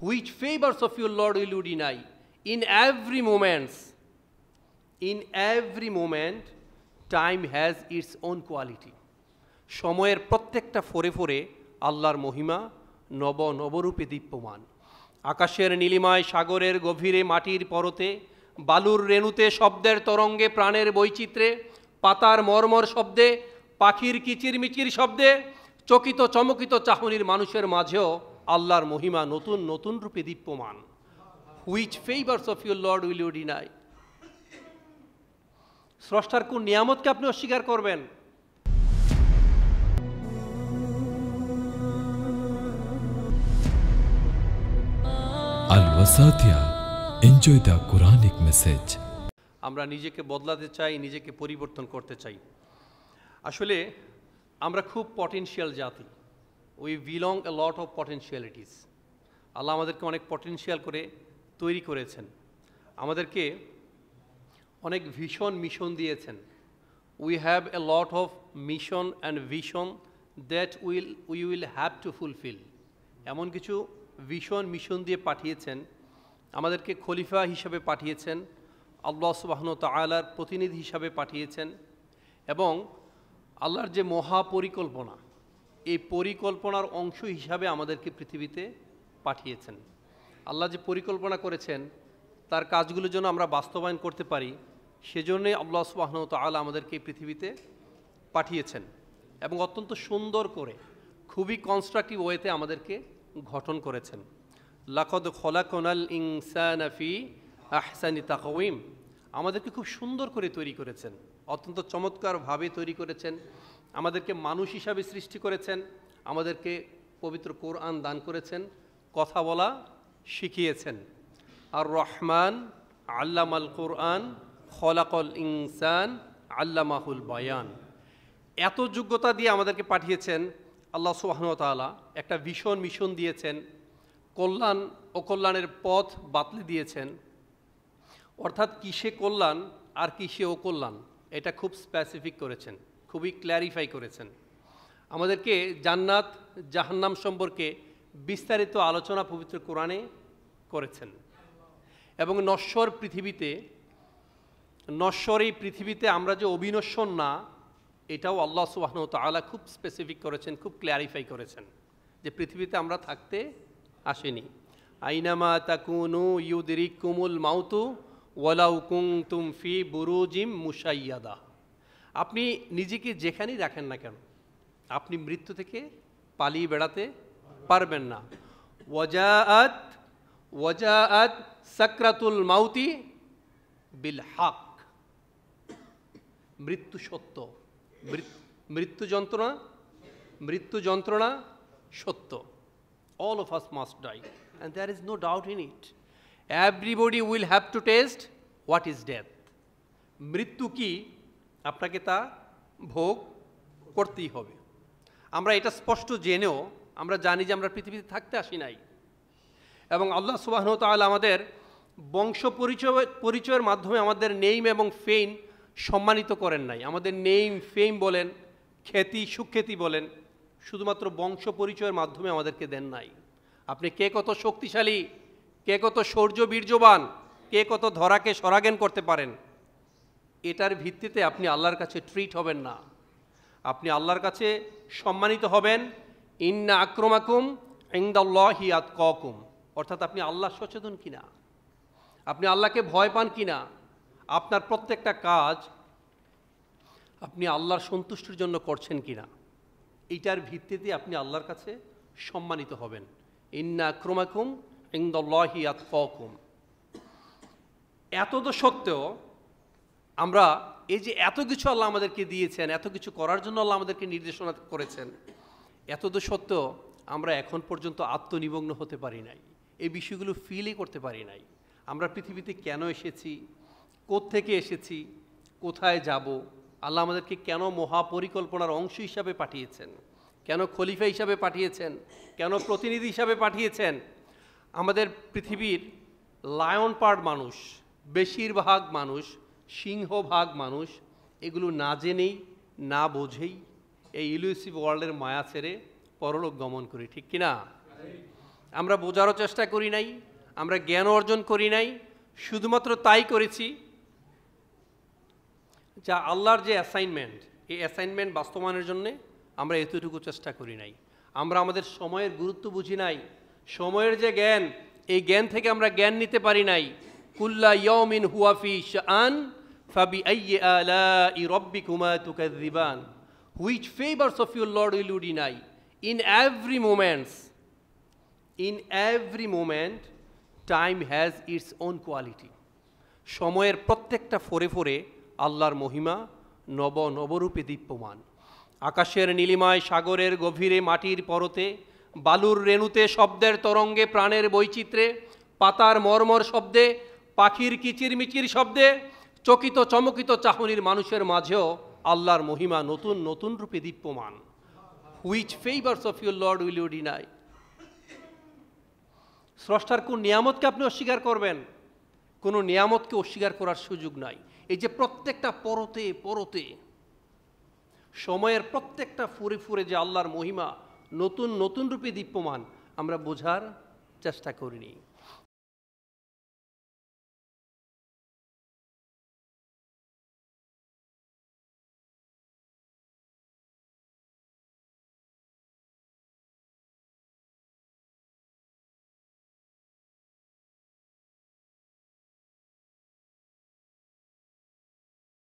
which favors of your Lord will you deny? In every moment, time has its own quality. সময়ের প্রত্যেকটা ফোরে ফোরে আল্লাহর মহিমা নবরূপে দীপ্যমান। আকাশের নীলিমায়, সাগরের গভীরে, মাটির পরতে, বালুর রেণুতে, শব্দের তরঙ্গে, প্রাণের বৈচিত্র্যে, পাতার মর্মর শব্দে, পাখির কিচিরমিচির শব্দে, চকিত চমকিত চাহনির মানুষের মাঝেও আল্লাহর মহিমা নতুন নতুন রূপে দীপ্যমান। Which favors of your Lord will you deny? স্রষ্টার কোন নিয়ামতকে আপনি অস্বীকার করবেন? Al-Wasatia, enjoy the Quranic message. আমরা নিজেকে বদলাতে চাই, নিজেকে পরিবর্তন করতে চাই। আসলে আমরা খুব পটেনশিয়াল জাতি। We belong a lot of potentialities. Allah আমাদেরকে অনেক পটেনশিয়াল করে তৈরি করেছেন, আমাদেরকে অনেক ভিশন মিশন দিয়েছেন। We have a lot of mission and vision that we will have to fulfil. এমন কিছু ভিশন মিশন দিয়ে পাঠিয়েছেন, আমাদেরকে খলিফা হিসাবে পাঠিয়েছেন, আল্লাহ সুবহানাহু ওয়া তাআলার প্রতিনিধি হিসাবে পাঠিয়েছেন, এবং আল্লাহর যে মহাপরিকল্পনা, এই পরিকল্পনার অংশ হিসাবে আমাদেরকে পৃথিবীতে পাঠিয়েছেন। আল্লাহ যে পরিকল্পনা করেছেন তার কাজগুলো যেন আমরা বাস্তবায়ন করতে পারি, সেজন্যই আল্লাহ সুবহানাহু ওয়া তাআলা আমাদেরকে এই পৃথিবীতে পাঠিয়েছেন, এবং অত্যন্ত সুন্দর করে, খুবই কনস্ট্রাকটিভ ওয়েতে আমাদেরকে গঠন করেছেন। লাকাদ খলাকনাল ইনসানা ফি আহসানি তাকওয়িম, আমাদেরকে খুব সুন্দর করে তৈরি করেছেন, অত্যন্ত চমৎকারভাবে তৈরি করেছেন, আমাদেরকে মানুষ হিসাবে সৃষ্টি করেছেন, আমাদেরকে পবিত্র কোরআন দান করেছেন, কথা বলা শিখিয়েছেন। আর রহমান আল্লামাল কোরআন খলাকল ইনসান আল্লামাহুল বায়ান, এত যোগ্যতা দিয়ে আমাদেরকে পাঠিয়েছেন আল্লাহ সুবহানাহু ওয়া তাআলা। একটা ভীষণ মিশন দিয়েছেন, কল্যাণ ও কল্যাণের পথ বাতলে দিয়েছেন। অর্থাৎ কিসে কল্যাণ আর কিসে অকল্যাণ এটা খুব স্পেসিফিক করেছেন, খুবই ক্ল্যারিফাই করেছেন। আমাদেরকে জান্নাত জাহান্নাম সম্পর্কে বিস্তারিত আলোচনা পবিত্র কোরআনে করেছেন, এবং নশ্বর এই পৃথিবীতে আমরা যে অবিনশ্বর না, এটাও আল্লাহ সুবহানাহু ওয়া তাআলা খুব স্পেসিফিক করেছেন, খুব ক্ল্যারিফাই করেছেন যে পৃথিবীতে আমরা থাকতে আসিনি। আইনামা তাকুনু ইউদরিকুমুল মাউতু ওয়ালাউ কুনতুম ফি বুরুজিম মুশাইয়াদা, আপনি নিজেকে যেখানেই রাখেন না কেন, আপনি মৃত্যু থেকে পালিয়ে বেড়াতে পারবেন না। ওয়াজাআত সাকরাতুল মাউতি বিল হক, মৃত্যু সত্য, মৃত্যু যন্ত্রণা সত্য। All of us must die and there is no doubt in it. Everybody will have to taste what is death. মৃত্যু কি আপনাকে তা ভোগ করতেই হবে। আমরা এটা স্পষ্ট জেনেও আমরা জানি যে আমরা পৃথিবীতে থাকতে আসি নাই, এবং আল্লাহ সুবহানাহু ওয়া তাআলা আমাদের বংশ পরিচয়ের মাধ্যমে আমাদের নেইম এবং ফেম সম্মানিত করেন নাই। আমাদের নেইম ফেম বলেন, খ্যাতি সুখ্যাতি বলেন, শুধুমাত্র বংশ পরিচয়ের মাধ্যমে আমাদেরকে দেন নাই। আপনি কে কত শক্তিশালী, কে কত শৌর্য বীর্যবান, কে কত ধরাকে সরাজ্ঞান করতে পারেন, এটার ভিত্তিতে আপনি আল্লাহর কাছে ট্রিট হবেন না। আপনি আল্লাহর কাছে সম্মানিত হবেন ইন্না আক্রমাকুম ইনদাল্লাহি আতকাকুম, অর্থাৎ আপনি আল্লাহ সচেতন কিনা, আপনি আল্লাহকে ভয় পান কিনা, আপনার প্রত্যেকটা কাজ আপনি আল্লাহর সন্তুষ্টির জন্য করছেন কিনা, এইটার ভিত্তিতে আপনি আল্লাহর কাছে সম্মানিত হবেন। ইন্না আক্রমাকুম ইনদাল্লাহি আতকাকুম। এত তো সত্ত্বেও আমরা এই যে এত কিছু আল্লাহ আমাদেরকে দিয়েছেন, এত কিছু করার জন্য আল্লাহ আমাদেরকে নির্দেশনা করেছেন, এত তো সত্ত্বেও আমরা এখন পর্যন্ত আত্মনিমগ্ন হতে পারি নাই, এই বিষয়গুলো ফিলই করতে পারি নাই। আমরা পৃথিবীতে কেন এসেছি, কোত্থেকে এসেছি, কোথায় যাব, আল্লাহ আমাদেরকে কেন মহাপরিকল্পনার অংশ হিসাবে পাঠিয়েছেন, কেন খলিফা হিসাবে পাঠিয়েছেন, কেন প্রতিনিধি হিসাবে পাঠিয়েছেন। আমাদের পৃথিবীর লায়ন পার্ট মানুষ, বেশিরভাগ মানুষ, সিংহভাগ মানুষ এগুলো না জেনেই না বোঝেই এই ইলুসিভ ওয়ার্ল্ডের মায়া ছেড়ে পরলোক গমন করি, ঠিক কিনা? আমরা বোঝারও চেষ্টা করি নাই, আমরা জ্ঞান অর্জন করি নাই, শুধুমাত্র তাই করেছি যা আল্লাহর যে অ্যাসাইনমেন্ট, এই অ্যাসাইনমেন্ট বাস্তবায়নের জন্য আমরা এতটুকু চেষ্টা করি নাই। আমরা আমাদের সময়ের গুরুত্ব বুঝি নাই, সময়ের যে জ্ঞান, এই জ্ঞান থেকে আমরা জ্ঞান নিতে পারি নাই। কুল্লা ইয়াউমিন হুয়া ফি শাআন ফাবিআইয়ি আলাই রাব্বিকুমা তুকাযযিবান, which favours of your lord will you deny? In every moment time has its own quality. সময়ের প্রত্যেকটা ফোরে ফোরে আল্লাহর মহিমা নবরূপে দীপ্যমান। আকাশের নীলিমায়, সাগরের গভীরে, মাটির পরতে, বালুর রেণুতে, শব্দের তরঙ্গে, প্রাণের বৈচিত্র্যে, পাতার মর্মর শব্দে, পাখির কিচিরমিচির শব্দে, চকিত চমকিত চাহনির মানুষের মাঝেও আল্লাহর মহিমা নতুন নতুন রূপে দীপ্যমান। Which favours of your lord will you deny? স্রষ্টার কোন নিয়ামতকে আপনি অস্বীকার করবেন? কোনো নিয়ামতকে অস্বীকার করার সুযোগ নাই। এই যে প্রত্যেকটা পরতে পরতে, সময়ের প্রত্যেকটা ফুরে ফুরে যে আল্লাহর মহিমা নতুন নতুন রূপে দীপ্যমান, আমরা বোঝার চেষ্টা করিনি।